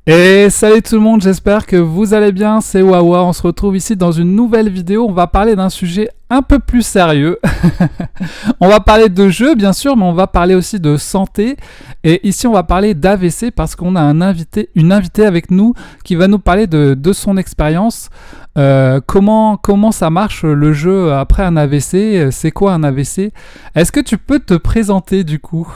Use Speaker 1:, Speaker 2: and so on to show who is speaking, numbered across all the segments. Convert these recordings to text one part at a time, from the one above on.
Speaker 1: Et salut tout le monde, j'espère que vous allez bien, c'est Wawa, on se retrouve ici dans une nouvelle vidéo, on va parler d'un sujet un peu plus sérieux. On va parler de jeux bien sûr, mais on va parler aussi de santé. Et ici on va parler d'AVC parce qu'on a une invitée avec nous qui va nous parler de son expérience. Comment ça marche le jeu après un AVC, c'est quoi un AVC? Est-ce que tu peux te présenter du coup?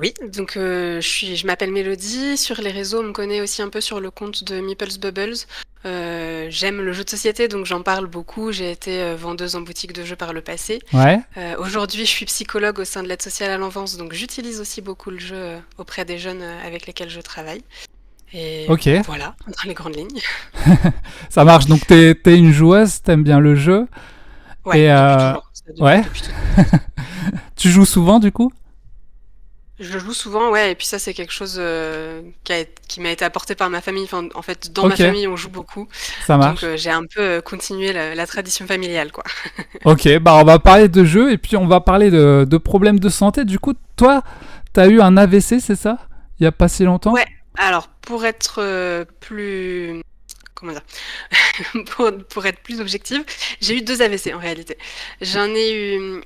Speaker 2: Oui, donc je m'appelle Mélodie. Sur les réseaux, on me connaît aussi un peu sur le compte de Meeples Bubbles. J'aime le jeu de société, donc j'en parle beaucoup. J'ai été vendeuse en boutique de jeux par le passé.
Speaker 1: Ouais.
Speaker 2: Aujourd'hui, je suis psychologue au sein de l'aide sociale à l'enfance, donc j'utilise aussi beaucoup le jeu auprès des jeunes avec lesquels je travaille. Et
Speaker 1: Ok,
Speaker 2: voilà, dans les grandes lignes.
Speaker 1: ça marche. Donc t'es une joueuse, t'aimes bien le jeu.
Speaker 2: Ouais,
Speaker 1: Et
Speaker 2: depuis toujours, ça,
Speaker 1: ouais,
Speaker 2: depuis toute petite.
Speaker 1: tu joues souvent du coup?
Speaker 2: Je joue souvent, ouais, et puis ça, c'est quelque chose qui m'a été apporté par ma famille. Enfin, en fait, dans ma
Speaker 1: Ok,
Speaker 2: famille, on joue beaucoup.
Speaker 1: ça
Speaker 2: Donc,
Speaker 1: marche.
Speaker 2: j'ai un peu continué la tradition familiale, quoi.
Speaker 1: Ok, bah on va parler de jeux et puis on va parler de problèmes de santé. Du coup, toi, t'as eu un AVC, c'est ça? Il y a pas si longtemps?
Speaker 2: Ouais, alors, pour être plus. Comment dire? Pour être plus objective, j'ai eu 2 AVC en réalité. J'en ai eu.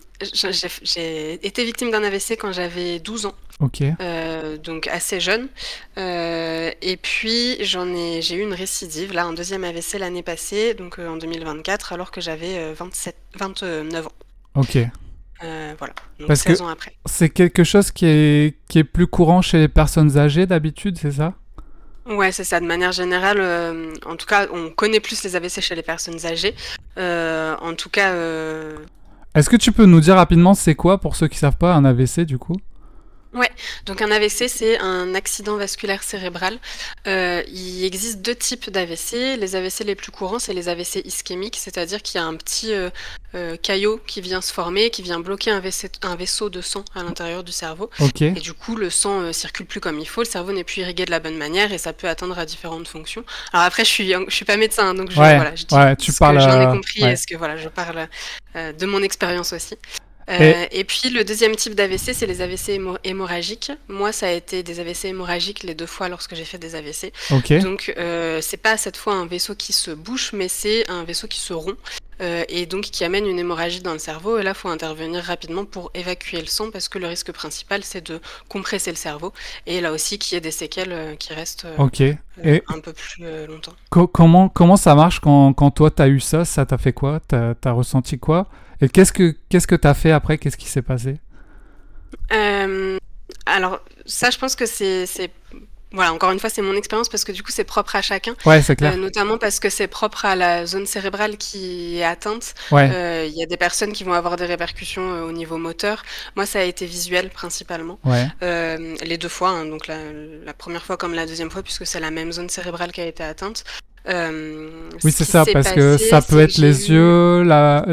Speaker 2: J'ai été victime d'un AVC quand j'avais 12 ans.
Speaker 1: Ok.
Speaker 2: Donc assez jeune. Et puis j'ai eu une récidive, là, un deuxième AVC l'année passée, donc en 2024, alors que j'avais 29 ans.
Speaker 1: Ok.
Speaker 2: Voilà, donc
Speaker 1: Parce que
Speaker 2: 16 ans après.
Speaker 1: c'est quelque chose qui est plus courant chez les personnes âgées d'habitude, c'est ça?
Speaker 2: Ouais, c'est ça. De manière générale, en tout cas, on connaît plus les AVC chez les personnes âgées. En tout cas,
Speaker 1: Est-ce que tu peux nous dire rapidement c'est quoi pour ceux qui savent pas un AVC du coup?
Speaker 2: ouais, donc un AVC, c'est un accident vasculaire cérébral. Il existe 2 types d'AVC. Les AVC les plus courants, c'est les AVC ischémiques, c'est-à-dire qu'il y a un petit caillot qui vient se former, qui vient bloquer un vaisseau de sang à l'intérieur du cerveau.
Speaker 1: Ok.
Speaker 2: Et du coup, le sang circule plus comme il faut, le cerveau n'est plus irrigué de la bonne manière et ça peut atteindre à différentes fonctions. Alors après, je suis pas médecin, hein, donc
Speaker 1: Ouais,
Speaker 2: voilà, je dis
Speaker 1: ouais, tu
Speaker 2: ce que
Speaker 1: parles.
Speaker 2: j'en ai compris et
Speaker 1: Ouais.
Speaker 2: ce que voilà, je parle de mon expérience aussi.
Speaker 1: Et
Speaker 2: Et puis le deuxième type d'AVC, c'est les AVC hémorragiques. Moi, ça a été des AVC hémorragiques les 2 fois lorsque j'ai fait des AVC.
Speaker 1: ok.
Speaker 2: Donc, c'est pas cette fois un vaisseau qui se bouche, mais c'est un vaisseau qui se rompt, et donc qui amène une hémorragie dans le cerveau. Et là, il faut intervenir rapidement pour évacuer le sang parce que le risque principal, c'est de compresser le cerveau et là aussi qu'il y ait des séquelles qui restent
Speaker 1: Ok. Et
Speaker 2: un peu plus longtemps.
Speaker 1: comment ça marche quand toi t'as eu ça? Ça t'a fait quoi? T'as ressenti quoi? Et qu'est-ce que t'as fait après? Qu'est-ce qui s'est passé?
Speaker 2: Euh, alors, ça, je pense que voilà, encore une fois, c'est mon expérience parce que du coup, c'est propre à chacun,
Speaker 1: Ouais, c'est clair.
Speaker 2: notamment parce que c'est propre à la zone cérébrale qui est atteinte.
Speaker 1: Ouais.
Speaker 2: Il y a des personnes qui vont avoir des répercussions au niveau moteur. Moi, ça a été visuel principalement,
Speaker 1: Ouais.
Speaker 2: les 2 fois, hein, donc la première fois comme la deuxième fois, puisque c'est la même zone cérébrale qui a été atteinte.
Speaker 1: Oui,
Speaker 2: Ce
Speaker 1: c'est
Speaker 2: qui
Speaker 1: ça,
Speaker 2: s'est
Speaker 1: parce que
Speaker 2: passé,
Speaker 1: ça peut
Speaker 2: c'est que
Speaker 1: être
Speaker 2: j'ai
Speaker 1: les
Speaker 2: eu
Speaker 1: yeux, la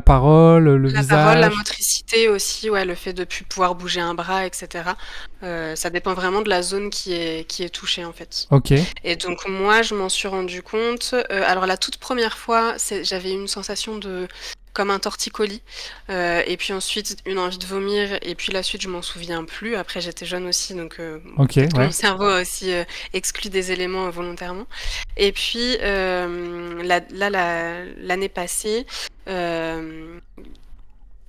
Speaker 1: parole, le
Speaker 2: la parole, la
Speaker 1: visage.
Speaker 2: motricité aussi, ouais, le fait de plus pouvoir bouger un bras, et cetera. Ça dépend vraiment de la zone qui est touchée, en fait.
Speaker 1: Ok.
Speaker 2: Et donc moi, je m'en suis rendu compte, alors la toute première fois, j'avais une sensation de comme un torticolis, et puis ensuite une envie de vomir et puis la suite, je m'en souviens plus. Après, j'étais jeune aussi, donc
Speaker 1: Ok,
Speaker 2: peut-être que mon
Speaker 1: ouais.
Speaker 2: cerveau a aussi, exclu des éléments volontairement. Et puis, l'année passée, hem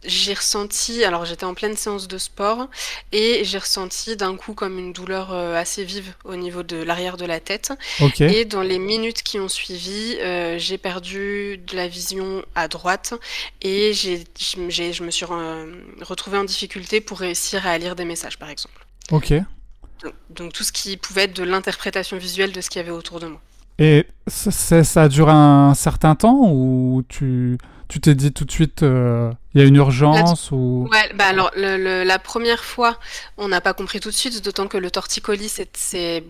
Speaker 2: j'ai ressenti, alors j'étais en pleine séance de sport et j'ai ressenti d'un coup comme une douleur, assez vive au niveau de l'arrière de la tête
Speaker 1: Ok.
Speaker 2: et dans les minutes qui ont suivi, j'ai perdu de la vision à droite et je me suis retrouvée en difficulté pour réussir à lire des messages, par exemple.
Speaker 1: Ok.
Speaker 2: Donc tout ce qui pouvait être de l'interprétation visuelle de ce qu'il y avait autour de moi.
Speaker 1: Et ça a duré un certain temps ou tu t'es dit tout de suite il y a une
Speaker 2: La
Speaker 1: urgence ou...
Speaker 2: Ouais, bah alors la première fois, on n'a pas compris tout de suite, d'autant que le torticolis,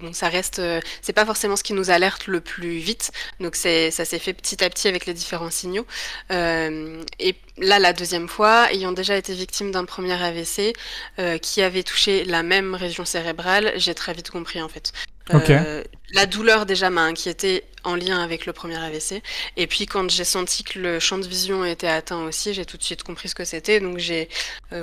Speaker 2: bon, ça reste, c'est pas forcément ce qui nous alerte le plus vite. Donc ça s'est fait petit à petit avec les différents signaux. Et là, la deuxième fois, ayant déjà été victime d'un premier AVC qui avait touché la même région cérébrale, j'ai très vite compris en fait.
Speaker 1: Ok.
Speaker 2: La douleur déjà m'a inquiétée en lien avec le premier AVC. Et puis quand j'ai senti que le champ de vision était atteint aussi, j'ai tout de suite compris ce que c'était. Donc j'ai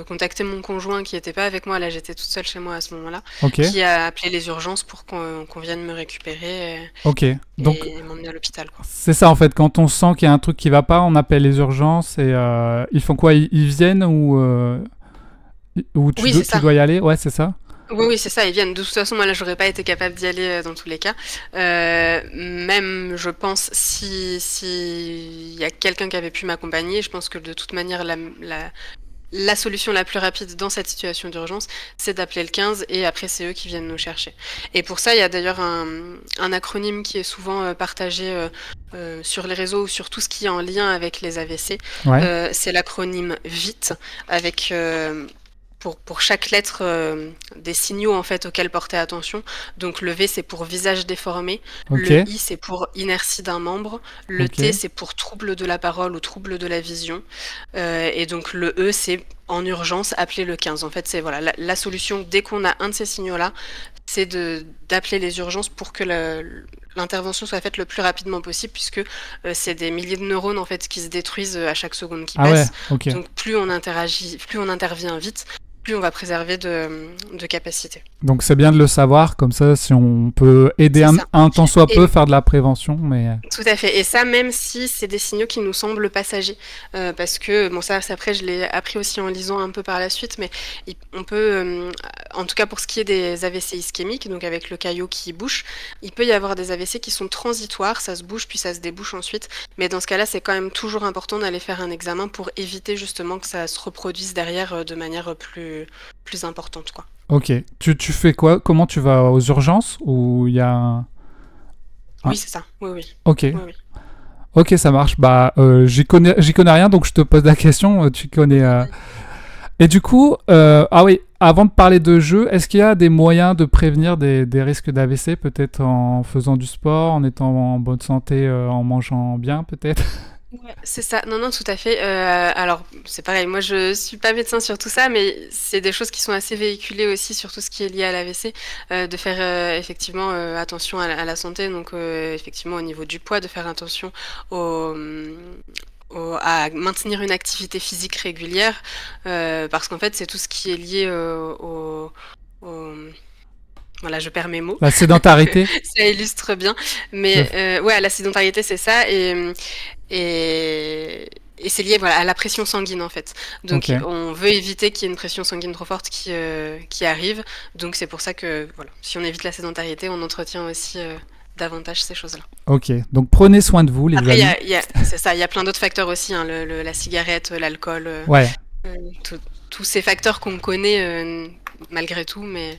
Speaker 2: contacté mon conjoint qui était pas avec moi, là j'étais toute seule chez moi à ce moment-là,
Speaker 1: Ok.
Speaker 2: qui a appelé les urgences pour qu'on vienne me récupérer
Speaker 1: Ok. Donc,
Speaker 2: et m'emmener à l'hôpital, quoi.
Speaker 1: c'est ça en fait. Quand on sent qu'il y a un truc qui va pas, on appelle les urgences et ils font quoi? Ils viennent ou
Speaker 2: Oui, c'est
Speaker 1: tu
Speaker 2: ça.
Speaker 1: dois y aller? Ouais, c'est ça.
Speaker 2: Oui, oui, c'est ça, ils viennent. De toute façon, moi, là, j'aurais pas été capable d'y aller dans tous les cas. Même, je pense, si il y a quelqu'un qui avait pu m'accompagner, je pense que de toute manière, la solution la plus rapide dans cette situation d'urgence, c'est d'appeler le 15 et après, c'est eux qui viennent nous chercher. Et pour ça, il y a d'ailleurs un acronyme qui est souvent partagé sur les réseaux ou sur tout ce qui est en lien avec les AVC.
Speaker 1: Ouais.
Speaker 2: C'est l'acronyme VITE avec pour chaque lettre des signaux en fait auxquels porter attention. Donc le V c'est pour visage déformé,
Speaker 1: Ok.
Speaker 2: le I c'est pour inertie d'un membre, le
Speaker 1: Ok.
Speaker 2: T c'est pour trouble de la parole ou trouble de la vision, et donc le E c'est en urgence appeler le 15. En fait c'est voilà la solution dès qu'on a un de ces signaux-là, c'est d'appeler les urgences pour que l'intervention soit faite le plus rapidement possible puisque c'est des milliers de neurones en fait qui se détruisent à chaque seconde qui
Speaker 1: Ah ouais.
Speaker 2: passe.
Speaker 1: Ok.
Speaker 2: Donc plus on interagit, plus on intervient vite, plus on va préserver de capacité.
Speaker 1: Donc c'est bien de le savoir, comme ça si on peut aider
Speaker 2: C'est ça.
Speaker 1: un tant soit
Speaker 2: Et
Speaker 1: peu, faire de la prévention, mais...
Speaker 2: tout à fait. Et ça, même si c'est des signaux qui nous semblent passagers. Parce que, bon, ça, après, je l'ai appris aussi en lisant un peu par la suite, mais on peut, en tout cas pour ce qui est des AVC ischémiques, donc avec le caillot qui bouche, il peut y avoir des AVC qui sont transitoires, ça se bouge puis ça se débouche ensuite. Mais dans ce cas-là, c'est quand même toujours important d'aller faire un examen pour éviter justement que ça se reproduise derrière de manière plus importante, quoi.
Speaker 1: Ok. Tu fais quoi? Comment tu vas aux urgences? Ou il y a
Speaker 2: Oui, c'est ça. Oui, oui.
Speaker 1: Ok.
Speaker 2: Oui, oui.
Speaker 1: Ok, ça marche. Bah, j'y connais rien, donc je te pose la question. Tu connais... Et du coup, ah oui, avant de parler de jeux, est-ce qu'il y a des moyens de prévenir des risques d'AVC, peut-être en faisant du sport, en étant en bonne santé, en mangeant bien, peut-être?
Speaker 2: Ouais, c'est ça. Non, non, tout à fait. Alors, c'est pareil. Moi, je suis pas médecin sur tout ça, mais c'est des choses qui sont assez véhiculées aussi sur tout ce qui est lié à l'AVC, de faire effectivement attention à la santé. Donc, effectivement, au niveau du poids, de faire attention au, à maintenir une activité physique régulière, parce qu'en fait, c'est tout ce qui est lié au- voilà, je perds mes mots.
Speaker 1: La sédentarité?
Speaker 2: Ça illustre bien.
Speaker 1: Le-
Speaker 2: Mais ouais, la sédentarité, c'est ça. Et c'est lié voilà, à la pression sanguine, en fait.
Speaker 1: Ok.
Speaker 2: Donc, on veut éviter qu'il y ait une pression sanguine trop forte qui arrive. Donc, c'est pour ça que, voilà, si on évite la sédentarité, on entretient aussi davantage ces choses-là.
Speaker 1: Ok. Donc prenez soin de vous, les
Speaker 2: Après,
Speaker 1: amis.
Speaker 2: c'est ça, il y a plein d'autres facteurs aussi, hein, la cigarette, l'alcool,
Speaker 1: Ouais.
Speaker 2: euh, tout- tous ces facteurs qu'on connaît malgré tout, mais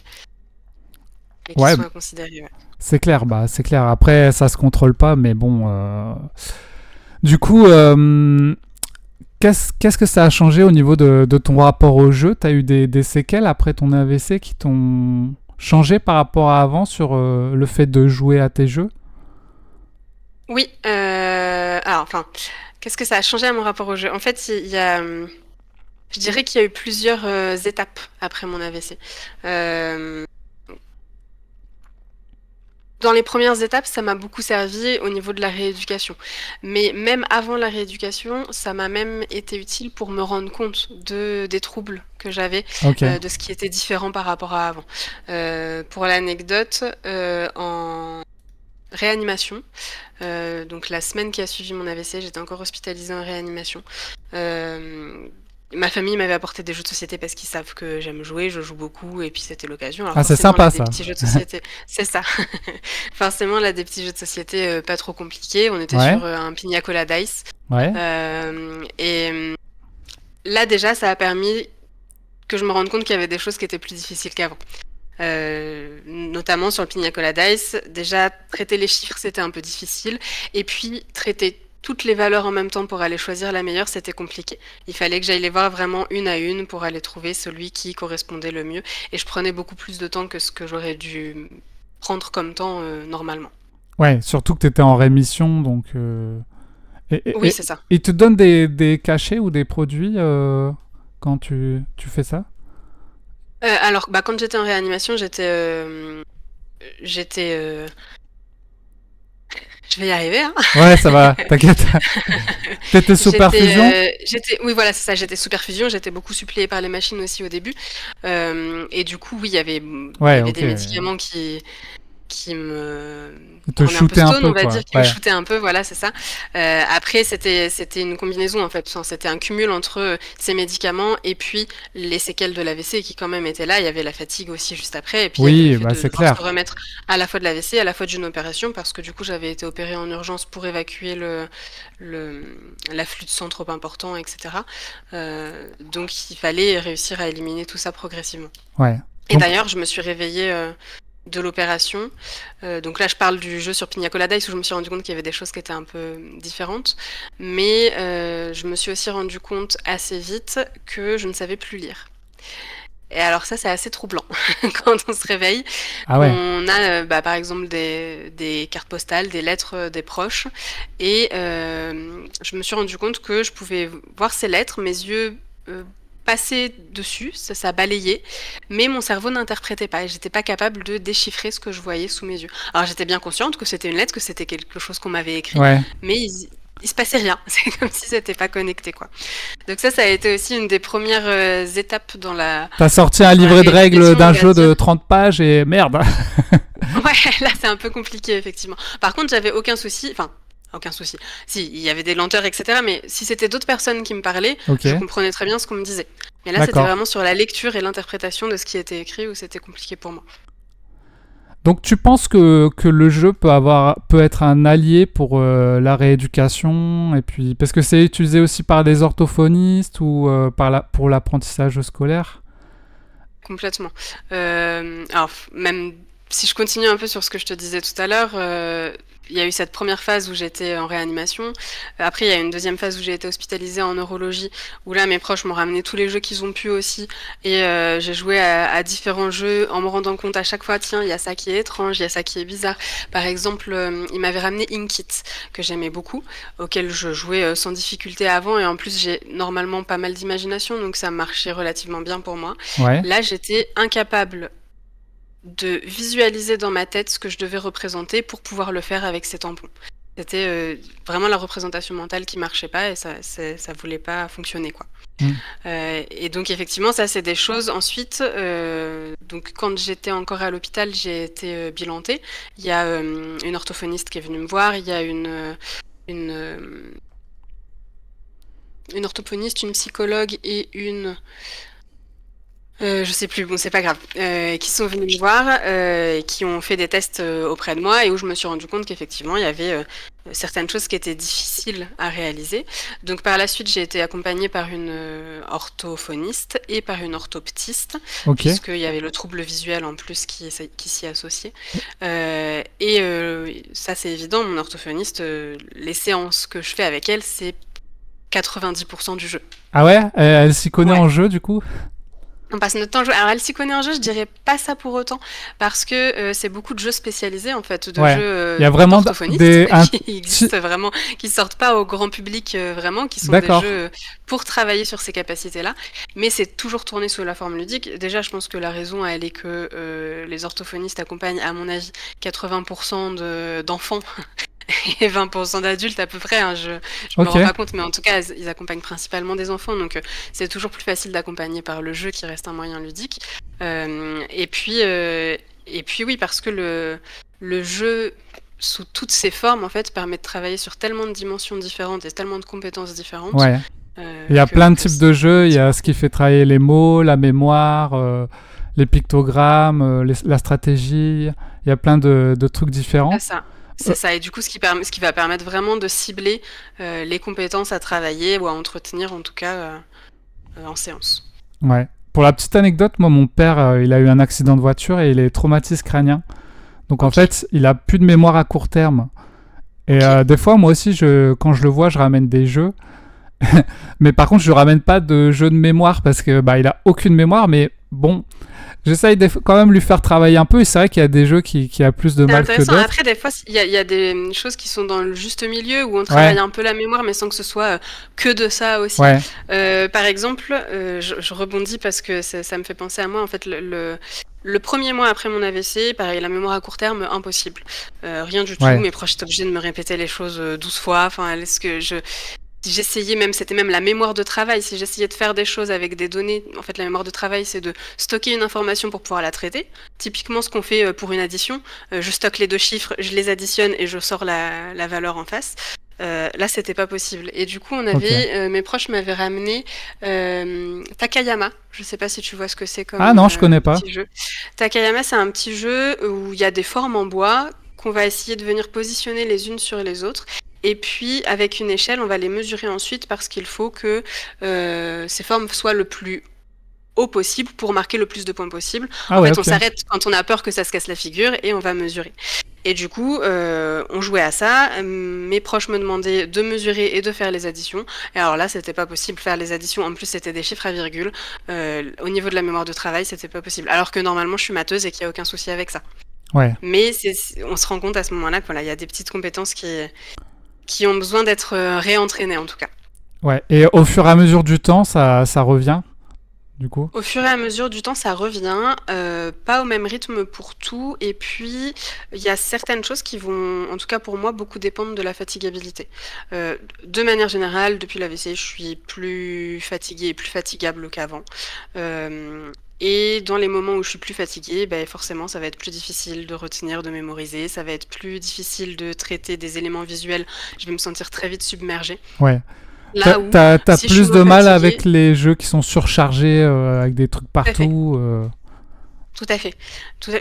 Speaker 2: qui
Speaker 1: Ouais,
Speaker 2: sont à considérer. Ouais.
Speaker 1: c'est clair. Bah, c'est clair. Après, ça se contrôle pas, mais bon. Du coup, qu'est-ce que ça a changé au niveau de ton rapport au jeu? T'as eu des séquelles après ton AVC qui t'ont changé par rapport à avant sur le fait de jouer à tes jeux?
Speaker 2: Oui, alors, enfin, qu'est-ce que ça a changé à mon rapport au jeu? En fait, il y a, je dirais qu'il y a eu plusieurs étapes après mon AVC. Euh, Dans les premières étapes, ça m'a beaucoup servi au niveau de la rééducation. Mais même avant la rééducation, ça m'a même été utile pour me rendre compte des troubles que j'avais,
Speaker 1: Ok.
Speaker 2: de ce qui était différent par rapport à avant. Pour l'anecdote, en réanimation, donc la semaine qui a suivi mon AVC, j'étais encore hospitalisée en réanimation. Euh, Ma famille m'avait apporté des jeux de société parce qu'ils savent que j'aime jouer, je joue beaucoup, et puis c'était l'occasion. Alors
Speaker 1: Ah, c'est
Speaker 2: forcément, là,
Speaker 1: sympa
Speaker 2: des
Speaker 1: ça.
Speaker 2: petits jeux de société, c'est ça. Forcément, là, des petits jeux de société pas trop compliqués. On était
Speaker 1: Ouais.
Speaker 2: sur un Pina Colada Dice.
Speaker 1: Ouais.
Speaker 2: Là, déjà, ça a permis que je me rende compte qu'il y avait des choses qui étaient plus difficiles qu'avant. Notamment sur le Pina Colada Dice, déjà, traiter les chiffres, c'était un peu difficile. Et puis, traiter toutes les valeurs en même temps pour aller choisir la meilleure, c'était compliqué. Il fallait que j'aille les voir vraiment une à une pour aller trouver celui qui correspondait le mieux. Et je prenais beaucoup plus de temps que ce que j'aurais dû prendre comme temps normalement.
Speaker 1: Ouais, surtout que t'étais en rémission, donc...
Speaker 2: Oui, c'est ça.
Speaker 1: ils te donnent des cachets ou des produits quand tu fais ça?
Speaker 2: Alors, bah, quand j'étais en réanimation, j'étais, je vais y arriver, hein.
Speaker 1: Ouais, ça va, t'inquiète. T'étais sous perfusion?
Speaker 2: Oui, voilà, c'est ça, j'étais sous perfusion, j'étais beaucoup suppléée par les machines aussi au début. Et du coup, oui, il y
Speaker 1: Ouais,
Speaker 2: avait
Speaker 1: ok.
Speaker 2: des médicaments qui me
Speaker 1: Ils te
Speaker 2: rendaient un peu
Speaker 1: shootaient un
Speaker 2: stone,
Speaker 1: peu,
Speaker 2: on va dire,
Speaker 1: quoi.
Speaker 2: qui me
Speaker 1: Ouais.
Speaker 2: shootaient un peu, voilà, c'est ça. Après, c'était une combinaison, en fait. Enfin, c'était un cumul entre ces médicaments et puis les séquelles de l'AVC qui quand même étaient là. Il y avait la fatigue aussi juste après, et puis il y avait le
Speaker 1: Oui,
Speaker 2: fait
Speaker 1: bah
Speaker 2: de
Speaker 1: c'est
Speaker 2: devoir se
Speaker 1: clair.
Speaker 2: remettre à la fois de l'AVC, à la fois d'une opération, parce que du coup, j'avais été opérée en urgence pour évacuer le, l'afflux de sang trop important, etc. Donc, il fallait réussir à éliminer tout ça progressivement.
Speaker 1: Ouais.
Speaker 2: Et
Speaker 1: Donc,
Speaker 2: d'ailleurs, je me suis réveillée de l'opération. Donc là, je parle du jeu sur Pina Colada, où je me suis rendu compte qu'il y avait des choses qui étaient un peu différentes. Mais je me suis aussi rendu compte assez vite que je ne savais plus lire. Et alors ça, c'est assez troublant quand on se réveille,
Speaker 1: ah ouais.
Speaker 2: qu'on a par exemple des cartes postales, des lettres des proches. Et je me suis rendu compte que je pouvais voir ces lettres, mes yeux passaient dessus, ça balayait, mais mon cerveau n'interprétait pas et j'étais pas capable de déchiffrer ce que je voyais sous mes yeux. Alors j'étais bien consciente que c'était une lettre, que c'était quelque chose qu'on m'avait écrit,
Speaker 1: Ouais.
Speaker 2: mais il se passait rien. C'est comme si c'était pas connecté, quoi. Donc ça a été aussi une des premières étapes
Speaker 1: T'as sorti un
Speaker 2: dans la
Speaker 1: livret de règles
Speaker 2: rééducation, on
Speaker 1: d'un
Speaker 2: va
Speaker 1: jeu
Speaker 2: dire.
Speaker 1: de 30 pages et merde.
Speaker 2: Ouais, là c'est un peu compliqué effectivement. Par contre, j'avais aucun souci, enfin aucun souci. Si, il y avait des lenteurs, etc. Mais si c'était d'autres personnes qui me parlaient,
Speaker 1: Ok,
Speaker 2: je comprenais très bien ce qu'on me disait. Mais là, c'était
Speaker 1: d'accord.
Speaker 2: vraiment sur la lecture et l'interprétation de ce qui était écrit où c'était compliqué pour moi.
Speaker 1: Donc tu penses que le jeu peut être un allié pour la rééducation et puis parce que c'est utilisé aussi par des orthophonistes ou pour l'apprentissage scolaire.
Speaker 2: Complètement. Alors, même si je continue un peu sur ce que je te disais tout à l'heure, il y a eu cette première phase où j'étais en réanimation. Après, il y a eu une deuxième phase où j'ai été hospitalisée en neurologie, où là, mes proches m'ont ramené tous les jeux qu'ils ont pu aussi. Et j'ai joué à différents jeux en me rendant compte à chaque fois, tiens, il y a ça qui est étrange, il y a ça qui est bizarre. Par exemple, ils m'avaient ramené Inkit, que j'aimais beaucoup, auquel je jouais sans difficulté avant. Et en plus, j'ai normalement pas mal d'imagination, donc ça marchait relativement bien pour moi.
Speaker 1: Ouais.
Speaker 2: Là, j'étais incapable de visualiser dans ma tête ce que je devais représenter pour pouvoir le faire avec ces tampons. C'était vraiment la représentation mentale qui marchait pas et ça voulait pas fonctionner, quoi.
Speaker 1: Mm.
Speaker 2: Et donc effectivement, ça c'est des choses. Ensuite, donc quand j'étais encore à l'hôpital, j'ai été bilantée. Il y a une orthophoniste qui est venue me voir. Il y a une, euh, une orthophoniste, une psychologue et je sais plus, bon, c'est pas grave, qui sont venus me voir, qui ont fait des tests auprès de moi et où je me suis rendu compte qu'effectivement, il y avait certaines choses qui étaient difficiles à réaliser. Donc par la suite, j'ai été accompagnée par une orthophoniste et par une orthoptiste,
Speaker 1: Ok.
Speaker 2: puisqu'il y avait le trouble visuel en plus qui s'y associait. Ça, c'est évident, mon orthophoniste, les séances que je fais avec elle, c'est 90% du jeu.
Speaker 1: Ah ouais, elle s'y connaît
Speaker 2: Ouais.
Speaker 1: en jeu du coup.
Speaker 2: On passe notre temps à jouer. Alors, elle s'y connaît en jeu, je dirais pas ça pour autant, parce que c'est beaucoup de jeux spécialisés, en fait, de
Speaker 1: Ouais.
Speaker 2: jeux
Speaker 1: Il y a vraiment
Speaker 2: d'orthophonistes
Speaker 1: des
Speaker 2: qui existent vraiment, qui sortent pas au grand public vraiment, qui sont des
Speaker 1: D'accord.
Speaker 2: jeux pour travailler sur ces capacités-là. Mais c'est toujours tourné sous la forme ludique. Déjà, je pense que la raison, elle est que les orthophonistes accompagnent, à mon avis, 80% d'enfants et 20% d'adultes à peu près, hein, je me
Speaker 1: Ok.
Speaker 2: rends pas compte, mais en tout cas, ils accompagnent principalement des enfants, donc c'est toujours plus facile d'accompagner par le jeu qui reste un moyen ludique. Et puis oui, parce que le jeu, sous toutes ses formes, en fait, permet de travailler sur tellement de dimensions différentes et tellement de compétences différentes
Speaker 1: Ouais. Il y a plein de types de jeux. Il y a ce qui fait travailler les mots, la mémoire, les pictogrammes, la stratégie. Il y a plein de trucs différents.
Speaker 2: c'est ça.
Speaker 1: Euh,
Speaker 2: C'est ça. Et du coup, ce qui va permettre vraiment de cibler les compétences à travailler ou à entretenir, en tout cas, en séance.
Speaker 1: Ouais. Pour la petite anecdote, moi, mon père, il a eu un accident de voiture et il est traumatisme crânien. Donc en
Speaker 2: Ok,
Speaker 1: fait, il a plus de mémoire à court terme. Et
Speaker 2: ok.
Speaker 1: des fois, moi aussi, quand je le vois, je ramène des jeux. Mais par contre, je ramène pas de jeux de mémoire parce que bah, il a aucune mémoire. Mais bon, j'essaye quand même lui faire travailler un peu. Et c'est vrai qu'il y a des jeux qui a plus de
Speaker 2: C'est
Speaker 1: mal que
Speaker 2: intéressant.
Speaker 1: d'autres.
Speaker 2: Après, des fois, il y a des choses qui sont dans le juste milieu où on
Speaker 1: Ouais,
Speaker 2: travaille un peu la mémoire, mais sans que ce soit que de ça aussi.
Speaker 1: ouais,
Speaker 2: Par exemple, je rebondis parce que ça me fait penser à moi. En fait, Le premier mois après mon AVC, pareil, la mémoire à court terme, impossible. Rien du tout.
Speaker 1: Ouais.
Speaker 2: Mes proches étaient obligés de me répéter les choses 12 fois. Enfin, est-ce que si j'essayais même, c'était même la mémoire de travail. Si j'essayais de faire des choses avec des données, en fait, la mémoire de travail, c'est de stocker une information pour pouvoir la traiter. Typiquement, ce qu'on fait pour une addition, je stocke les deux chiffres, je les additionne et je sors la valeur en face. Là, c'était pas possible. Et du coup, mes proches m'avaient ramené Takayama. Je sais pas si tu vois ce que c'est comme
Speaker 1: Ah non, je connais pas.
Speaker 2: petit jeu. Takayama, c'est un petit jeu où il y a des formes en bois qu'on va essayer de venir positionner les unes sur les autres. Et puis, avec une échelle, on va les mesurer ensuite parce qu'il faut que ces formes soient le plus haut possible pour marquer le plus de points possible.
Speaker 1: Ah
Speaker 2: En
Speaker 1: ouais,
Speaker 2: fait, on
Speaker 1: ok.
Speaker 2: s'arrête quand on a peur que ça se casse la figure et on va mesurer. Et du coup, on jouait à ça. Mes proches me demandaient de mesurer et de faire les additions. Et alors là, c'était pas possible de faire les additions. En plus, c'était des chiffres à virgule. Au niveau de la mémoire de travail, c'était pas possible. Alors que normalement, je suis matheuse et qu'il n'y a aucun souci avec ça.
Speaker 1: Ouais.
Speaker 2: Mais on se rend compte à ce moment-là qu'il y a des petites compétences qui ont besoin d'être réentraînées en tout cas.
Speaker 1: Ouais. Et au fur et à mesure du temps, ça revient, du coup.
Speaker 2: Au fur et à mesure du temps, ça revient, pas au même rythme pour tout. Et puis, il y a certaines choses qui vont, en tout cas pour moi, beaucoup dépendre de la fatigabilité. De manière générale, depuis l'AVC, je suis plus fatiguée et plus fatigable qu'avant. Et dans les moments où je suis plus fatiguée, ben forcément, ça va être plus difficile de retenir, de mémoriser. Ça va être plus difficile de traiter des éléments visuels. Je vais me sentir très vite submergée.
Speaker 1: Ouais.
Speaker 2: Là où,
Speaker 1: T'as
Speaker 2: si je suis
Speaker 1: plus de
Speaker 2: moins
Speaker 1: mal
Speaker 2: fatiguée,
Speaker 1: avec les jeux qui sont surchargés avec des trucs
Speaker 2: tout à fait.
Speaker 1: partout.
Speaker 2: Tout à fait.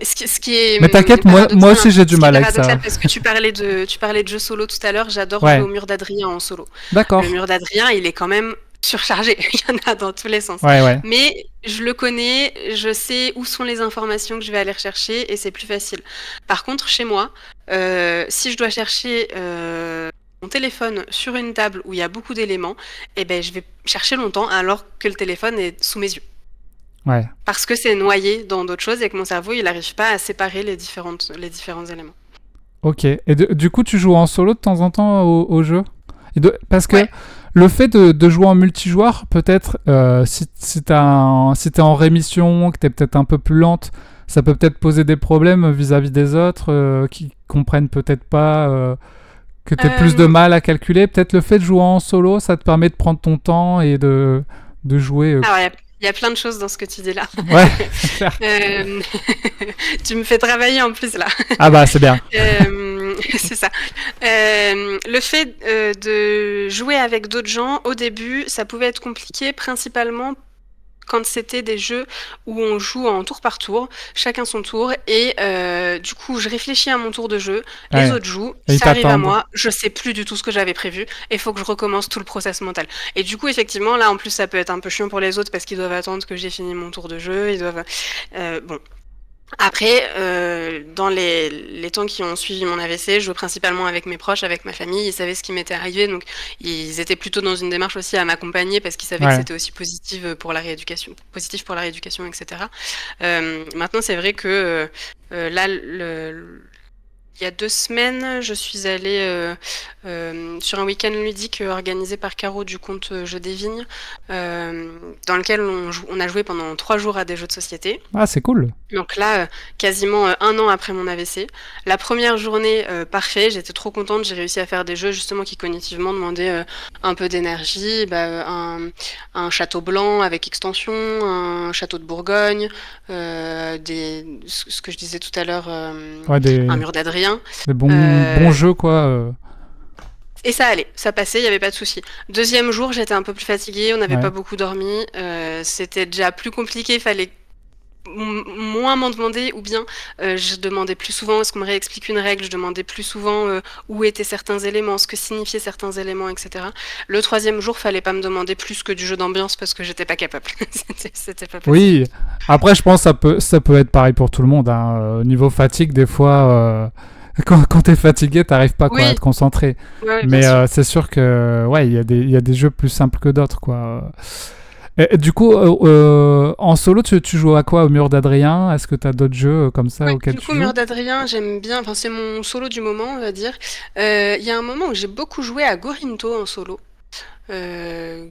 Speaker 2: Ce qui est
Speaker 1: Mais t'inquiète, moi
Speaker 2: paradoxal,
Speaker 1: aussi j'ai du
Speaker 2: ce qui est
Speaker 1: mal avec ça.
Speaker 2: paradoxal parce que tu parlais de jeux solo tout à l'heure, j'adore jouer
Speaker 1: Ouais.
Speaker 2: au mur d'Adrien en solo.
Speaker 1: D'accord.
Speaker 2: Le mur d'Adrien, il est quand même surchargé. Il y en a dans tous les sens.
Speaker 1: Ouais, ouais.
Speaker 2: Mais je le connais, je sais où sont les informations que je vais aller rechercher et c'est plus facile. Par contre, chez moi, si je dois chercher mon téléphone sur une table où il y a beaucoup d'éléments, eh ben, je vais chercher longtemps alors que le téléphone est sous mes yeux.
Speaker 1: Ouais.
Speaker 2: Parce que c'est noyé dans d'autres choses et que mon cerveau, il n'arrive pas à séparer les différents éléments.
Speaker 1: Ok. Et du coup, tu joues en solo de temps en temps au jeu parce que
Speaker 2: Ouais,
Speaker 1: le fait de jouer en multijoueur, peut-être, si t'es en rémission, que t'es peut-être un peu plus lente, ça peut peut-être poser des problèmes vis-à-vis des autres qui comprennent peut-être pas que t'aies plus de
Speaker 2: euh,
Speaker 1: mal à calculer. Peut-être le fait de jouer en solo, ça te permet de prendre ton temps et de jouer.
Speaker 2: alors il y a plein de choses dans ce que tu dis là.
Speaker 1: Ouais, c'est clair.
Speaker 2: Euh, Tu me fais travailler en plus là.
Speaker 1: Ah bah, c'est bien.
Speaker 2: C'est ça. Le fait de jouer avec d'autres gens, au début, ça pouvait être compliqué, principalement quand c'était des jeux où on joue en tour par tour, chacun son tour, et du coup, je réfléchis à mon tour de jeu, les
Speaker 1: Ouais.
Speaker 2: autres jouent,
Speaker 1: Et ils
Speaker 2: ça arrive à
Speaker 1: t'attendent.
Speaker 2: moi, je sais plus du tout ce que j'avais prévu, et il faut que je recommence tout le process mental. Et du coup, effectivement, là, en plus, ça peut être un peu chiant pour les autres parce qu'ils doivent attendre que j'ai fini mon tour de jeu, ils doivent... bon. Après, dans les temps qui ont suivi mon AVC, je jouais principalement avec mes proches, avec ma famille. Ils savaient ce qui m'était arrivé, donc ils étaient plutôt dans une démarche aussi à m'accompagner parce qu'ils savaient que
Speaker 1: Ouais.
Speaker 2: c'était aussi positif pour la rééducation, etc. Maintenant, c'est vrai que là, il y a 2 semaines, je suis allée sur un week-end ludique organisé par Caro du compte Jeux des Vignes, dans lequel on a joué pendant 3 jours à des jeux de société.
Speaker 1: Ah, c'est cool.
Speaker 2: Donc là, quasiment 1 an après mon AVC. La première journée, parfait, j'étais trop contente, j'ai réussi à faire des jeux justement qui cognitivement demandaient un peu d'énergie, un château blanc avec extension, un château de Bourgogne, ce que je disais tout à l'heure,
Speaker 1: Ouais,
Speaker 2: un mur d'Adrien.
Speaker 1: des bons
Speaker 2: Euh,
Speaker 1: jeux, quoi.
Speaker 2: et ça allait, ça passait, il n'y avait pas de souci. Deuxième jour, j'étais un peu plus fatiguée, on n'avait
Speaker 1: Ouais.
Speaker 2: pas beaucoup dormi, c'était déjà plus compliqué, il fallait moins m'en demander, ou bien je demandais plus souvent est-ce qu'on me réexplique une règle, je demandais plus souvent où étaient certains éléments, ce que signifiaient certains éléments, etc. Le troisième jour, fallait pas me demander plus que du jeu d'ambiance parce que j'étais pas capable. C'était pas possible.
Speaker 1: Oui. Après, je pense que ça peut être pareil pour tout le monde, hein. Niveau fatigue, des fois, quand t'es fatigué, t'arrives pas quoi, à
Speaker 2: Oui,
Speaker 1: te concentrer.
Speaker 2: ouais, bien
Speaker 1: Mais
Speaker 2: sûr.
Speaker 1: c'est sûr que ouais, il y a des jeux plus simples que d'autres, quoi. Et du coup, en solo, tu joues à quoi? Au mur d'Adrien? Est-ce que t'as d'autres jeux comme ça
Speaker 2: Ouais,
Speaker 1: auxquels
Speaker 2: du
Speaker 1: tu
Speaker 2: coup, Mur
Speaker 1: joues?
Speaker 2: d'Adrien, j'aime bien, enfin c'est mon solo du moment, on va dire. Il y a un moment où j'ai beaucoup joué à Gorinto en solo. Je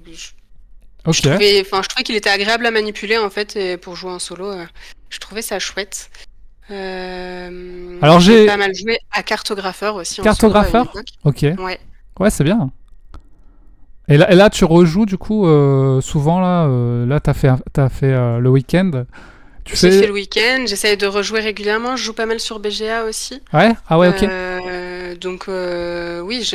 Speaker 1: Ok.
Speaker 2: je trouvais qu'il était agréable à manipuler en fait, et pour jouer en solo. Je trouvais ça chouette.
Speaker 1: Alors
Speaker 2: J'ai
Speaker 1: j'ai
Speaker 2: pas mal joué à Cartographeur aussi en solo à une
Speaker 1: cartographeur.
Speaker 2: époque.
Speaker 1: Ok.
Speaker 2: Ouais.
Speaker 1: Ouais, c'est bien. Et là, tu rejoues du coup souvent là. Là, t'as fait le week-end. Tu
Speaker 2: J'ai fait
Speaker 1: fais.
Speaker 2: le week-end, j'essaye de rejouer régulièrement. Je joue pas mal sur BGA aussi.
Speaker 1: Ouais. Ah ouais, ok.
Speaker 2: Donc oui,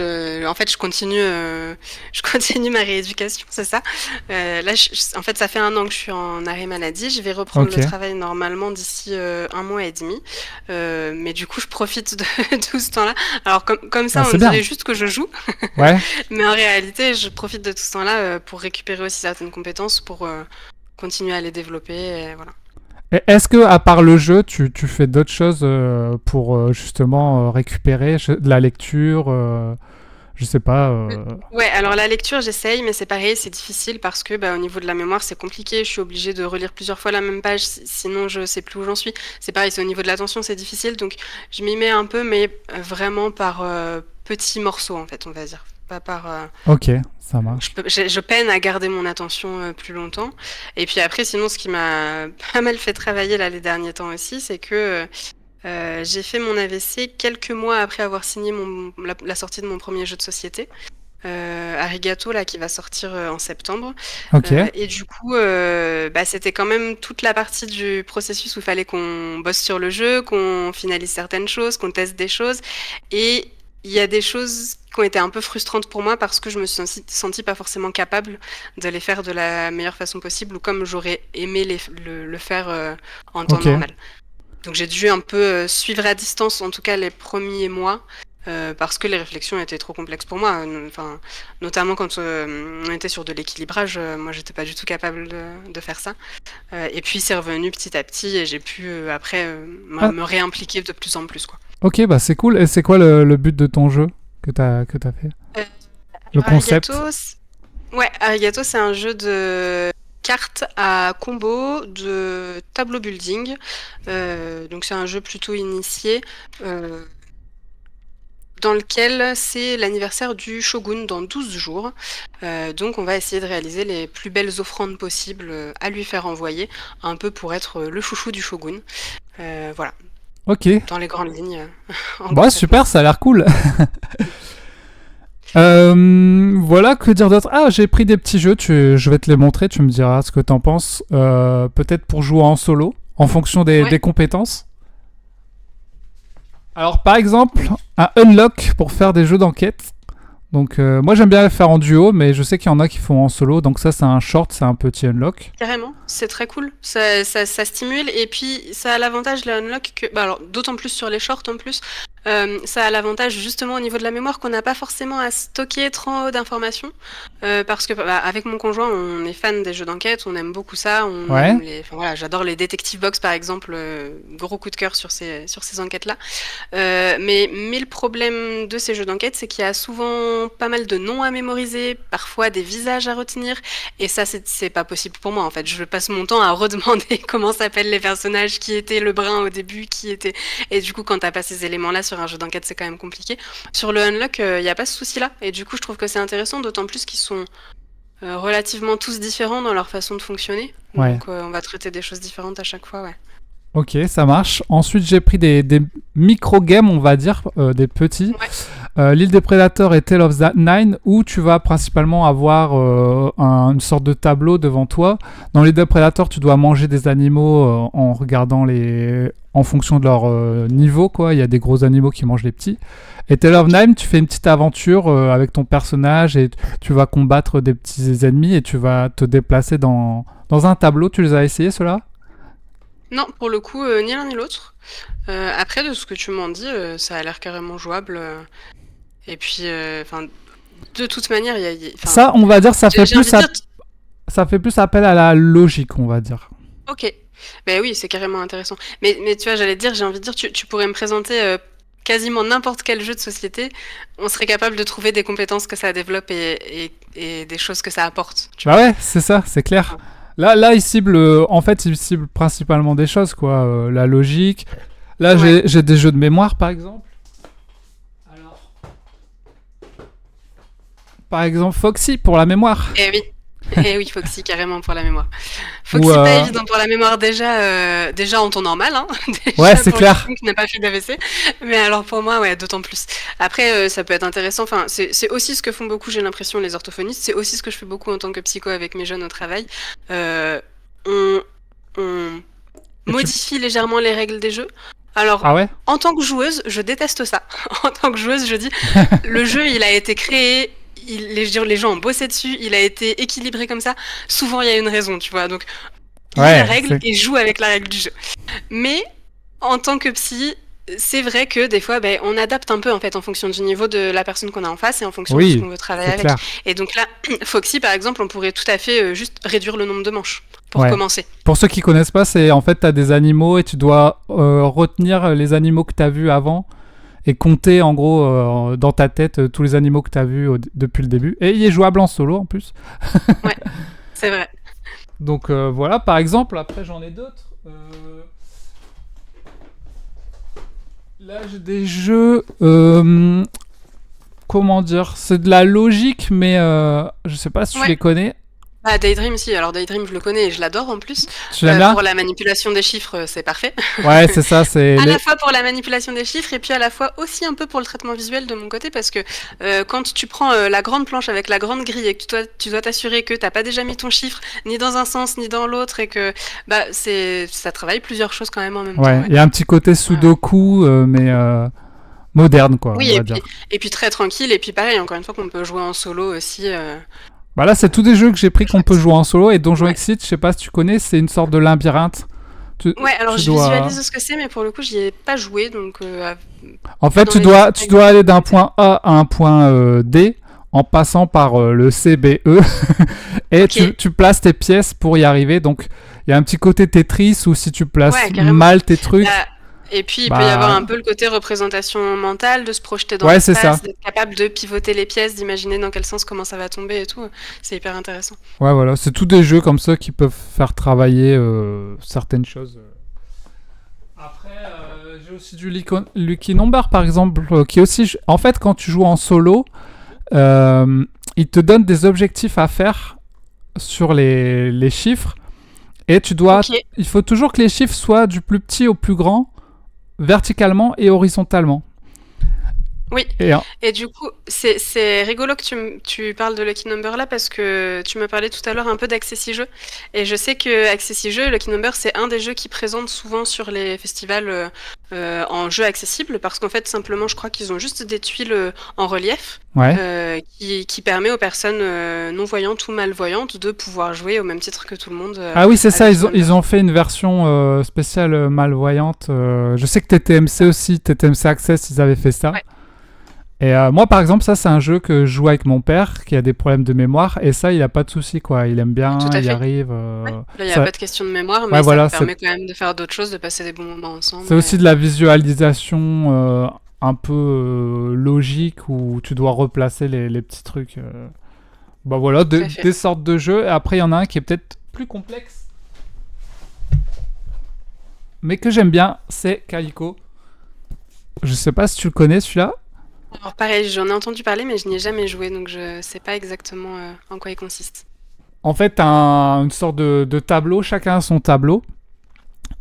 Speaker 2: en fait, je continue, je continue ma rééducation, c'est ça. Là, en fait, ça fait 1 an que je suis en arrêt maladie. Je vais reprendre
Speaker 1: Ok.
Speaker 2: le travail normalement d'ici 1 mois et demi. Mais du coup, je profite de tout ce temps-là. Alors comme
Speaker 1: Ah,
Speaker 2: ça, on
Speaker 1: c'est bien.
Speaker 2: dirait juste que je joue,
Speaker 1: Ouais.
Speaker 2: mais en réalité, je profite de tout ce temps-là pour récupérer aussi certaines compétences, pour continuer à les développer. Et voilà.
Speaker 1: Et est-ce que, à part le jeu, tu fais d'autres choses pour justement récupérer de la lecture je sais pas.
Speaker 2: Ouais, alors la lecture, j'essaye, mais c'est pareil, c'est difficile parce que au niveau de la mémoire, c'est compliqué. Je suis obligée de relire plusieurs fois la même page, sinon je sais plus où j'en suis. C'est pareil, c'est au niveau de l'attention, c'est difficile. Donc je m'y mets un peu, mais vraiment par petits morceaux, en fait, on va dire. Pas par.
Speaker 1: Ok, ça marche.
Speaker 2: Je peine à garder mon attention plus longtemps. Et puis après, sinon, ce qui m'a pas mal fait travailler là les derniers temps aussi, c'est que j'ai fait mon AVC quelques mois après avoir signé la sortie de mon premier jeu de société. Arigato là qui va sortir en septembre.
Speaker 1: Ok.
Speaker 2: Et du coup, c'était quand même toute la partie du processus où il fallait qu'on bosse sur le jeu, qu'on finalise certaines choses, qu'on teste des choses. Et il y a des choses qui ont été un peu frustrantes pour moi parce que je me suis sentie pas forcément capable de les faire de la meilleure façon possible, ou comme j'aurais aimé le faire en temps
Speaker 1: Ok.
Speaker 2: normal. Donc j'ai dû un peu suivre à distance, en tout cas les premiers mois, parce que les réflexions étaient trop complexes pour moi. Enfin, notamment quand on était sur de l'équilibrage, moi j'étais pas du tout capable de faire ça. Et puis c'est revenu petit à petit et j'ai pu après
Speaker 1: Ah,
Speaker 2: me réimpliquer de plus en plus, quoi.
Speaker 1: ok, bah c'est cool. Et c'est quoi le but de ton jeu que t'as fait?
Speaker 2: Euh,
Speaker 1: Le
Speaker 2: alors
Speaker 1: concept?
Speaker 2: Ouais, Arigato, c'est un jeu de cartes à combo, de tableau building. Donc c'est un jeu plutôt initié. Dans lequel c'est l'anniversaire du shogun dans 12 jours. Donc on va essayer de réaliser les plus belles offrandes possibles à lui faire envoyer, un peu pour être le chouchou du shogun. Voilà,
Speaker 1: Ok.
Speaker 2: dans les grandes lignes, en
Speaker 1: Bon,
Speaker 2: gros, ça
Speaker 1: super,
Speaker 2: commence.
Speaker 1: ça a l'air cool. Voilà, que dire d'autre? Ah, j'ai pris des petits jeux, je vais te les montrer, tu me diras ce que t'en penses. Peut-être pour jouer en solo, en fonction
Speaker 2: Ouais,
Speaker 1: des compétences. Alors, par exemple, un unlock pour faire des jeux d'enquête. Donc, moi j'aime bien les faire en duo, mais je sais qu'il y en a qui font en solo. Donc, ça, c'est un short, c'est un petit unlock.
Speaker 2: carrément, c'est très cool. Ça stimule, et puis ça a l'avantage, le unlock, que, alors d'autant plus sur les shorts en plus, ça a l'avantage justement au niveau de la mémoire qu'on n'a pas forcément à stocker trop d'informations, parce que avec mon conjoint, on est fan des jeux d'enquête, on aime beaucoup ça, on
Speaker 1: Ouais,
Speaker 2: aime enfin voilà, j'adore les Detective Box par exemple, gros coup de cœur sur ces enquêtes-là. Mais le problème de ces jeux d'enquête, c'est qu'il y a souvent pas mal de noms à mémoriser, parfois des visages à retenir, et ça, c'est pas possible pour moi en fait. Je passe mon temps à redemander comment s'appellent les personnages, qui était le brun au début, qui était. Et du coup, quand t'as pas ces éléments-là sur un jeu d'enquête, c'est quand même compliqué. Sur le Unlock, il n'y a pas ce souci-là, et du coup, je trouve que c'est intéressant, d'autant plus qu'ils sont relativement tous différents dans leur façon de fonctionner.
Speaker 1: ouais.
Speaker 2: Donc, on va traiter des choses différentes à chaque fois, ouais.
Speaker 1: Ok, ça marche. Ensuite, j'ai pris des micro-games, on va dire, des petits.
Speaker 2: Ouais.
Speaker 1: L'île des prédateurs et Tale of the Nine, où tu vas principalement avoir une sorte de tableau devant toi. Dans l'île des prédateurs, tu dois manger des animaux en regardant en fonction de leur niveau, quoi. Il y a des gros animaux qui mangent les petits. Et Tale of Nine, tu fais une petite aventure avec ton personnage et tu vas combattre des petits ennemis et tu vas te déplacer dans un tableau. Tu les as essayés, ceux-là?
Speaker 2: Non, pour le coup, ni l'un ni l'autre. Après, de ce que tu m'en dis, ça a l'air carrément jouable. Et puis, enfin, de toute manière, enfin,
Speaker 1: Ça, on va dire,
Speaker 2: j'ai envie de dire,
Speaker 1: ça fait plus appel à la logique, on va dire.
Speaker 2: ok. Ben oui, c'est carrément intéressant. Mais tu vois, j'allais te dire, j'ai envie de dire, tu pourrais me présenter quasiment n'importe quel jeu de société. On serait capable de trouver des compétences que ça développe et des choses que ça apporte. Tu
Speaker 1: Bah
Speaker 2: vois.
Speaker 1: ouais, c'est ça, c'est clair. Là, il cible, en fait, il cible principalement des choses, quoi. La logique. Là,
Speaker 2: Ouais.
Speaker 1: j'ai des jeux de mémoire, par exemple. Alors, par exemple, Foxy pour la mémoire.
Speaker 2: Et oui. Et oui, Foxy, carrément pour la mémoire.
Speaker 1: Ou
Speaker 2: Foxy, pas évident pour la mémoire déjà en temps normal, hein,
Speaker 1: ouais,
Speaker 2: déjà
Speaker 1: c'est
Speaker 2: pour
Speaker 1: clair.
Speaker 2: quelqu'un qui n'a pas fait d'AVC. Mais alors pour moi, ouais, d'autant plus. Après, ça peut être intéressant. Enfin, c'est aussi ce que font beaucoup, j'ai l'impression, les orthophonistes. C'est aussi ce que je fais beaucoup en tant que psycho avec mes jeunes au travail. Euh, on, on
Speaker 1: Et tu...
Speaker 2: modifie légèrement les règles des jeux. Alors,
Speaker 1: Ah ouais?
Speaker 2: en tant que joueuse, je déteste ça. En tant que joueuse, je dis, le jeu, il a été créé, les gens ont bossé dessus, il a été équilibré comme ça. Souvent, il y a une raison, tu vois. Donc, lis la
Speaker 1: Ouais,
Speaker 2: règle
Speaker 1: c'est...
Speaker 2: et joue avec la règle du jeu. Mais, en tant que psy, c'est vrai que des fois, ben, on adapte un peu en fait en fonction du niveau de la personne qu'on a en face et en fonction de ce
Speaker 1: Oui,
Speaker 2: qu'on veut travailler
Speaker 1: c'est
Speaker 2: avec.
Speaker 1: clair.
Speaker 2: Et donc là, Foxy, par exemple, on pourrait tout à fait juste réduire le nombre de manches pour
Speaker 1: Ouais.
Speaker 2: commencer.
Speaker 1: Pour ceux qui connaissent pas, c'est en fait, t'as des animaux et tu dois retenir les animaux que t'as vus avant et compter en gros dans ta tête tous les animaux que t'as vus depuis le début. Et il est jouable en solo en plus.
Speaker 2: Ouais, c'est vrai.
Speaker 1: Donc voilà, par exemple, après j'en ai d'autres. Là j'ai des jeux, comment dire, c'est de la logique, mais je sais pas si tu
Speaker 2: Ouais.
Speaker 1: les connais.
Speaker 2: Bah, Daydream, si. Alors, Daydream, je le connais et je l'adore en plus.
Speaker 1: Tu l'aimes bien?
Speaker 2: Pour la manipulation des chiffres, c'est parfait.
Speaker 1: Ouais, c'est ça, c'est
Speaker 2: À
Speaker 1: les...
Speaker 2: la fois pour la manipulation des chiffres et puis à la fois aussi un peu pour le traitement visuel de mon côté parce que quand tu prends la grande planche avec la grande grille et que tu dois t'assurer que t'as pas déjà mis ton chiffre ni dans un sens ni dans l'autre et que bah ça travaille plusieurs choses quand même en même temps.
Speaker 1: Ouais,
Speaker 2: Ouais.
Speaker 1: il y a un petit côté sudoku, mais moderne, quoi,
Speaker 2: Oui,
Speaker 1: on va dire.
Speaker 2: et puis très tranquille et puis pareil encore une fois qu'on peut jouer en solo aussi.
Speaker 1: Bah là, c'est tous des jeux que j'ai pris qu'on peut
Speaker 2: Chouette.
Speaker 1: jouer en solo. Et Donjon
Speaker 2: Ouais.
Speaker 1: Exit, je sais pas si tu connais, c'est une sorte de labyrinthe.
Speaker 2: Ouais, alors
Speaker 1: Tu
Speaker 2: je
Speaker 1: dois...
Speaker 2: visualise ce que c'est mais pour le coup j'y ai pas joué donc
Speaker 1: En
Speaker 2: pas
Speaker 1: fait,
Speaker 2: dans
Speaker 1: tu
Speaker 2: les
Speaker 1: dois,
Speaker 2: détails
Speaker 1: tu dois aller d'un
Speaker 2: exactement.
Speaker 1: point A à un point D en passant par le CBE. Et
Speaker 2: Ok.
Speaker 1: tu places tes pièces pour y arriver. Donc, il y a un petit côté Tetris où si tu places
Speaker 2: Ouais, carrément.
Speaker 1: mal tes trucs,
Speaker 2: Bah, et puis, il peut y avoir
Speaker 1: bah...
Speaker 2: un peu le côté représentation mentale, de se projeter dans
Speaker 1: Ouais, c'est ça.
Speaker 2: l'espace, d'être capable de pivoter les pièces, d'imaginer dans quel sens comment ça va tomber et tout. C'est hyper intéressant.
Speaker 1: Ouais, voilà. C'est tous des jeux comme ça qui peuvent faire travailler certaines choses. Après, j'ai aussi du Lucky Number, par exemple, qui est aussi... En fait, quand tu joues en solo, il te donne des objectifs à faire sur les chiffres. Et tu dois...
Speaker 2: Ok.
Speaker 1: Il faut toujours que les chiffres soient du plus petit au plus grand, verticalement et horizontalement.
Speaker 2: Oui.
Speaker 1: Et,
Speaker 2: Et du coup, c'est rigolo que tu parles de Lucky Number là parce que tu me parlais tout à l'heure un peu d'Accessi Jeux. Et je sais que Accessi Jeux, Lucky Number, c'est un des jeux qui présente souvent sur les festivals en jeu accessible parce qu'en fait, simplement, je crois qu'ils ont juste des tuiles en relief
Speaker 1: ouais.
Speaker 2: qui permet aux personnes non-voyantes ou malvoyantes de pouvoir jouer au même titre que tout le monde
Speaker 1: Ah oui, c'est
Speaker 2: à
Speaker 1: ça,
Speaker 2: Lucky Number.
Speaker 1: ils ont fait une version spéciale malvoyante. Je sais que TTMC aussi, TTMC Access, ils avaient fait ça.
Speaker 2: Ouais.
Speaker 1: Et moi, par exemple, ça, c'est un jeu que je joue avec mon père qui a des problèmes de mémoire. Et ça, il a pas de souci, quoi. Il aime bien,
Speaker 2: Tout à
Speaker 1: il
Speaker 2: fait.
Speaker 1: arrive.
Speaker 2: Ouais. Là, il n'y a
Speaker 1: Ça...
Speaker 2: pas de question de mémoire, mais
Speaker 1: Ouais,
Speaker 2: ça
Speaker 1: voilà,
Speaker 2: permet quand même de faire d'autres choses, de passer des bons moments ensemble.
Speaker 1: c'est aussi de la visualisation un peu logique où tu dois replacer les petits trucs. Bah voilà,
Speaker 2: Tout à fait.
Speaker 1: des sortes de jeux. Et après, il y en a un qui est peut-être plus complexe, mais que j'aime bien, c'est Calico. Je sais pas si tu le connais, celui-là.
Speaker 2: Alors pareil, j'en ai entendu parler, mais je n'y ai jamais joué, donc je sais pas exactement en quoi il consiste.
Speaker 1: En fait, t'as une sorte de tableau, chacun a son tableau.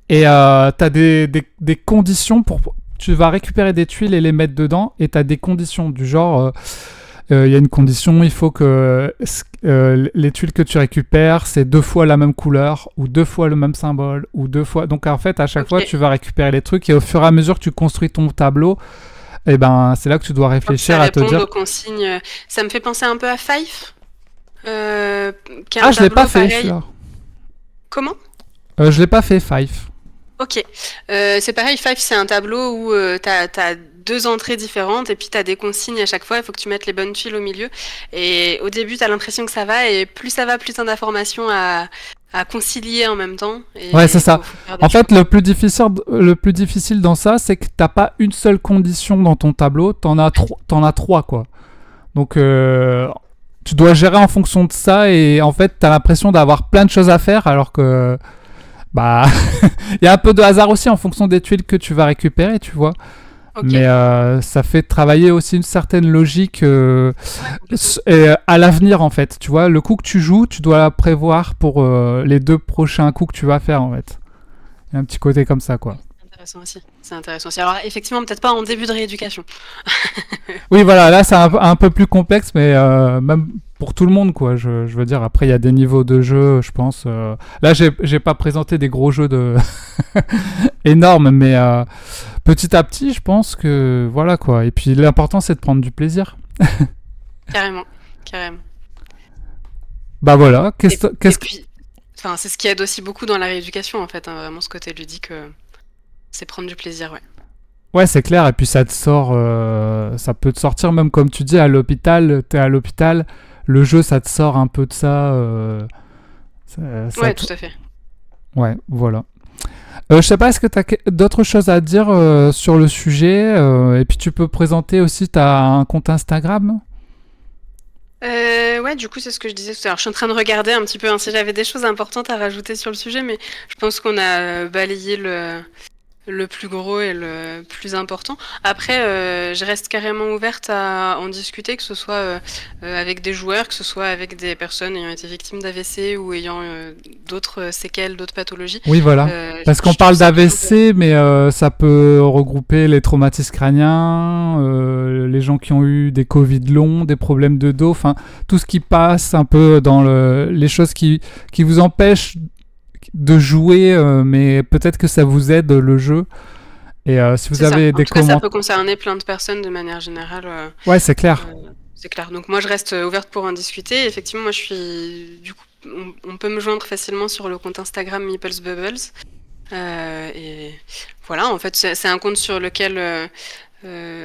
Speaker 1: Et t'as des conditions pour... Tu vas récupérer des tuiles et les mettre dedans. Et t'as des conditions du genre... Il y a une condition, il faut que les tuiles que tu récupères, c'est 2 fois la même couleur, ou 2 fois le même symbole, ou 2 fois... Donc en fait, à chaque fois, tu vas récupérer les trucs. Et au fur et à mesure que tu construis ton tableau, et ben, c'est là que tu dois réfléchir à te dire...
Speaker 2: aux consignes. Ça me fait penser un peu à Five. Qui a
Speaker 1: Ah,
Speaker 2: un
Speaker 1: je l'ai
Speaker 2: tableau
Speaker 1: pas fait,
Speaker 2: pareil.
Speaker 1: celui-là.
Speaker 2: Comment?
Speaker 1: Je l'ai pas fait, Five.
Speaker 2: Ok. C'est pareil, Five, c'est un tableau où t'as 2 entrées différentes et puis t'as des consignes à chaque fois. Il faut que tu mettes les bonnes tuiles au milieu. Et au début, t'as l'impression que ça va. Et plus ça va, plus t'as d'informations à concilier en même temps. Et
Speaker 1: Ouais, c'est ça.
Speaker 2: faut faire des
Speaker 1: En
Speaker 2: choix.
Speaker 1: fait, le plus difficile dans ça, c'est que t'as pas une seule condition dans ton tableau, t'en as trois, quoi. Donc, tu dois gérer en fonction de ça et en fait, t'as l'impression d'avoir plein de choses à faire alors que, bah, il y a un peu de hasard aussi en fonction des tuiles que tu vas récupérer, tu vois.
Speaker 2: Ok.
Speaker 1: Mais ça fait travailler aussi une certaine logique
Speaker 2: Ouais, complètement.
Speaker 1: à l'avenir en fait. Tu vois, le coup que tu joues, tu dois la prévoir pour les 2 prochains coups que tu vas faire en fait. Il y a un petit côté comme ça quoi.
Speaker 2: Oui, c'est intéressant aussi. C'est intéressant aussi. Alors, effectivement, peut-être pas en début de rééducation.
Speaker 1: Oui, voilà, là c'est un peu plus complexe, mais même pour tout le monde quoi. Je veux dire, après il y a des niveaux de jeu, je pense. Là, j'ai pas présenté des gros jeux de énormes, mais petit à petit, je pense que voilà quoi. Et puis l'important c'est de prendre du plaisir.
Speaker 2: Carrément. Carrément.
Speaker 1: Bah voilà.
Speaker 2: Et puis, enfin, c'est ce qui aide aussi beaucoup dans la rééducation, en fait, hein, vraiment ce côté ludique, c'est prendre du plaisir, ouais.
Speaker 1: Ouais, c'est clair. Et puis ça te sort, ça peut te sortir même comme tu dis à l'hôpital. T'es à l'hôpital, le jeu ça te sort un peu de ça.
Speaker 2: Ouais, tout à fait.
Speaker 1: Ouais, voilà. Je sais pas, est-ce que tu as d'autres choses à dire sur le sujet et puis tu peux présenter aussi, tu as un compte Instagram.
Speaker 2: Ouais, du coup, c'est ce que je disais tout à l'heure. Je suis en train de regarder un petit peu, hein, si j'avais des choses importantes à rajouter sur le sujet, mais je pense qu'on a balayé le plus gros et le plus important. Après, je reste carrément ouverte à en discuter, que ce soit avec des joueurs, que ce soit avec des personnes ayant été victimes d'AVC ou ayant d'autres séquelles, d'autres pathologies.
Speaker 1: Oui, voilà. Parce qu'on
Speaker 2: Je trouve
Speaker 1: parle
Speaker 2: ça toujours.
Speaker 1: d'AVC, mais ça peut regrouper les traumatismes crâniens, les gens qui ont eu des Covid longs, des problèmes de dos, enfin tout ce qui passe un peu dans les choses qui vous empêchent de jouer, mais peut-être que ça vous aide le jeu. Et si vous
Speaker 2: C'est ça.
Speaker 1: avez
Speaker 2: En
Speaker 1: des
Speaker 2: tout cas, ça
Speaker 1: commentaires.
Speaker 2: peut concerner plein de personnes de manière générale.
Speaker 1: Ouais, c'est clair.
Speaker 2: C'est clair. Donc moi, je reste ouverte pour en discuter. Effectivement, moi, je suis... Du coup, on peut me joindre facilement sur le compte Instagram Meeples Bubbles. Et voilà, en fait, c'est un compte sur lequel...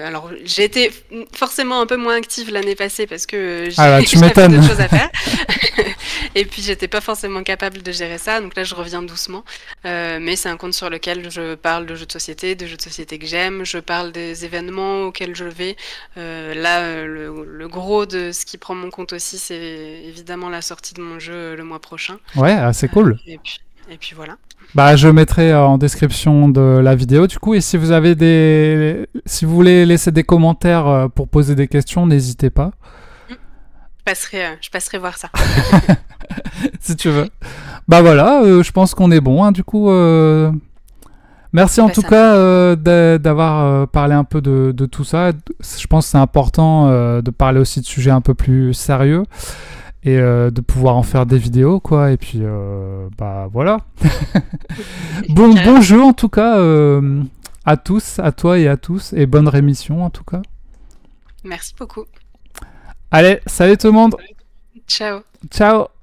Speaker 2: alors, j'ai été forcément un peu moins active l'année passée parce que
Speaker 1: Ah là, tu
Speaker 2: j'avais
Speaker 1: m'étonnes.
Speaker 2: d'autres choses à faire. Et puis, j'étais pas forcément capable de gérer ça. Donc là, je reviens doucement. Mais c'est un compte sur lequel je parle de jeux de société que j'aime. Je parle des événements auxquels je vais. Là, le gros de ce qui prend mon compte aussi, c'est évidemment la sortie de mon jeu le mois prochain.
Speaker 1: Ouais, c'est cool.
Speaker 2: Et puis voilà.
Speaker 1: Bah, je mettrai en description de la vidéo du coup. Et si vous avez si vous voulez laisser des commentaires pour poser des questions, n'hésitez pas.
Speaker 2: Je passerai voir ça.
Speaker 1: Si tu veux. Bah voilà, je pense qu'on est bon. Hein, du coup, merci en
Speaker 2: Bah,
Speaker 1: tout
Speaker 2: ça
Speaker 1: cas
Speaker 2: marche.
Speaker 1: d'avoir parlé un peu de tout ça. Je pense que c'est important de parler aussi de sujets un peu plus sérieux et de pouvoir en faire des vidéos, quoi. Et puis, bah voilà. Bon, bon
Speaker 2: Carrément.
Speaker 1: jeu en tout cas à tous, à toi et à tous, et bonne rémission en tout cas.
Speaker 2: Merci beaucoup.
Speaker 1: Allez, salut tout le monde.
Speaker 2: Ciao.
Speaker 1: Ciao.